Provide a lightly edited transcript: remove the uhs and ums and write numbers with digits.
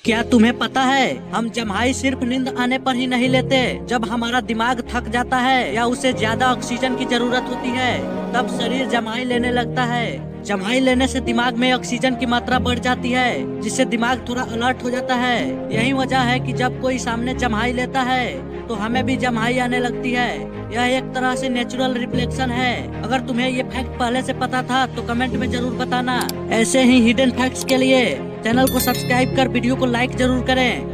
क्या तुम्हें पता है हम जम्हाई सिर्फ नींद आने पर ही नहीं लेते। जब हमारा दिमाग थक जाता है या उसे ज्यादा ऑक्सीजन की जरूरत होती है तब शरीर जम्हाई लेने लगता है। जम्हाई लेने से दिमाग में ऑक्सीजन की मात्रा बढ़ जाती है जिससे दिमाग थोड़ा अलर्ट हो जाता है। यही वजह है कि जब कोई सामने जम्हाई लेता है तो हमें भी जम्हाई आने लगती है। यह एक तरह से नेचुरल रिफ्लेक्शन है। अगर तुम्हें ये फैक्ट पहले से पता था तो कमेंट में जरूर बताना। ऐसे ही हिडन फैक्ट्स के लिए चैनल को सब्सक्राइब कर वीडियो को लाइक जरूर करें।